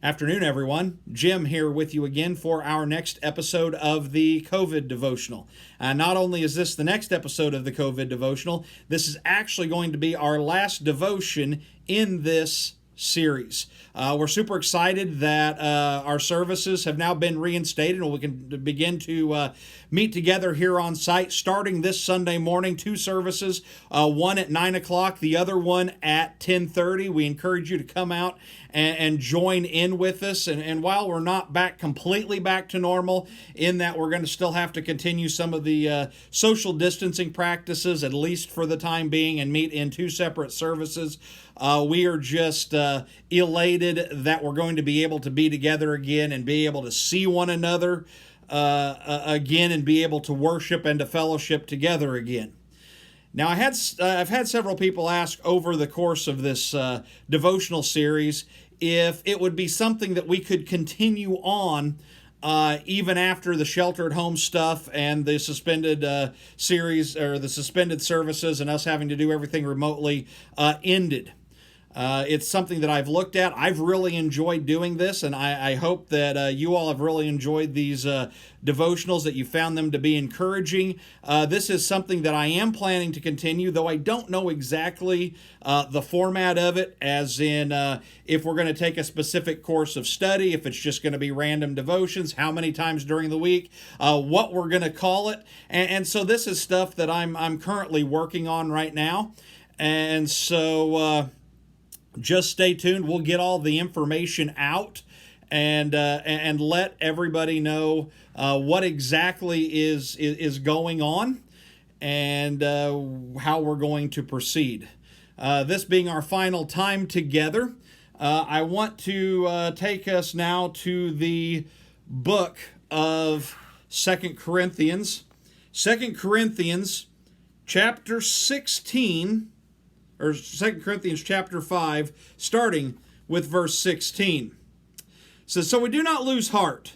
Afternoon, everyone. Jim here with you again for our next episode of the COVID Devotional. Not only is this the next episode of the COVID Devotional, this is actually going to be our last devotion in this series. We're super excited that our services have now been reinstated and we can begin to meet together here on site starting this Sunday morning. Two services, one at 9 o'clock, the other one at 10:30. We encourage you to come out and join in with us. And while we're not completely back to normal, in that we're going to still have to continue some of the social distancing practices, at least for the time being, and meet in two separate services, we are just elated that we're going to be able to be together again and be able to see one another again and be able to worship and to fellowship together again. Now, I've had several people ask over the course of this devotional series if it would be something that we could continue on even after the shelter-at-home stuff and the suspended series or the suspended services and us having to do everything remotely ended. It's something that I've looked at. I've really enjoyed doing this, and I hope that you all have really enjoyed these devotionals, that you found them to be encouraging. This is something that I am planning to continue, though I don't know exactly the format of it, as in if we're going to take a specific course of study, if it's just going to be random devotions, how many times during the week, what we're going to call it. And so this is stuff that I'm currently working on right now. And so just stay tuned. We'll get all the information out and let everybody know what exactly is going on and how we're going to proceed. This being our final time together, I want to take us now to the book of 2 Corinthians. 2 Corinthians chapter 16, or 2 Corinthians chapter 5, starting with verse 16. It says, "So we do not lose heart.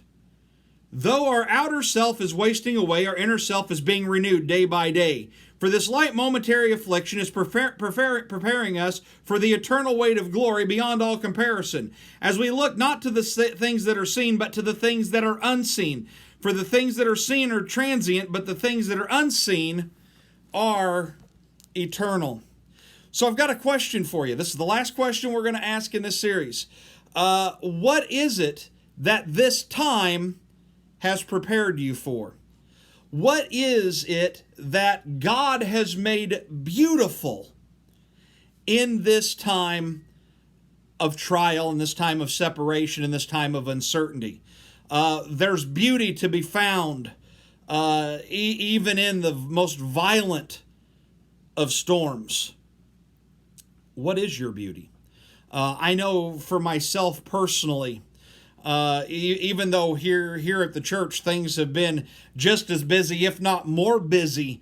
Though our outer self is wasting away, our inner self is being renewed day by day. For this light momentary affliction is preparing us for the eternal weight of glory beyond all comparison, as we look not to the things that are seen, but to the things that are unseen. For the things that are seen are transient, but the things that are unseen are eternal." So I've got a question for you. This is the last question we're going to ask in this series. What is it that this time has prepared you for? What is it that God has made beautiful in this time of trial, in this time of separation, in this time of uncertainty? There's beauty to be found even in the most violent of storms. What is your beauty? I know for myself personally, even though here at the church things have been just as busy, if not more busy,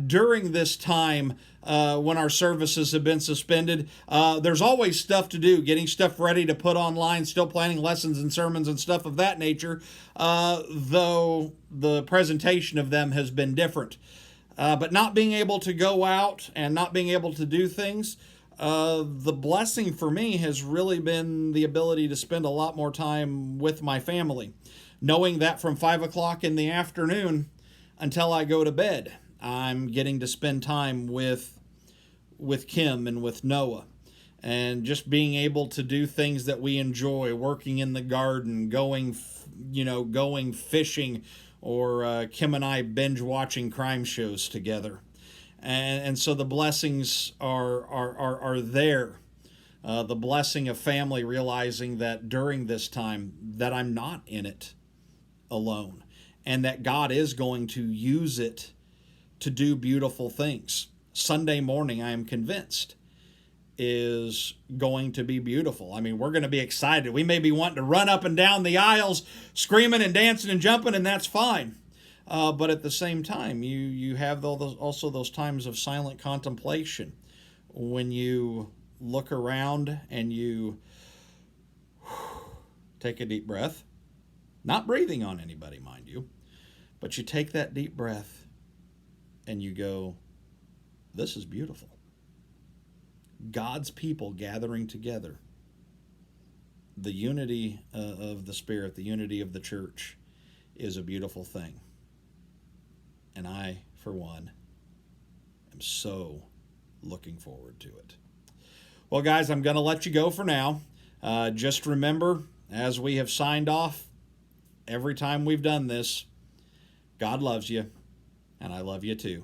during this time when our services have been suspended, there's always stuff to do, getting stuff ready to put online, still planning lessons and sermons and stuff of that nature, though the presentation of them has been different. But not being able to go out and not being able to do things, the blessing for me has really been the ability to spend a lot more time with my family, knowing that from 5 o'clock in the afternoon until I go to bed, I'm getting to spend time with Kim and with Noah, and just being able to do things that we enjoy, working in the garden, going fishing, or Kim and I binge watching crime shows together. And so the blessings are there. The blessing of family, realizing that during this time that I'm not in it alone, and that God is going to use it to do beautiful things. Sunday morning, I am convinced, is going to be beautiful. I mean, we're going to be excited. We may be wanting to run up and down the aisles, screaming and dancing and jumping, and that's fine. But at the same time, you have also those times of silent contemplation when you look around and you take a deep breath, not breathing on anybody, mind you, but you take that deep breath and you go, this is beautiful. God's people gathering together the unity of the Spirit, the unity of the church, is a beautiful thing. And I, for one, am so looking forward to it. Well, guys, I'm going to let you go for now. Just remember, as we have signed off every time we've done this, God loves you, and I love you too.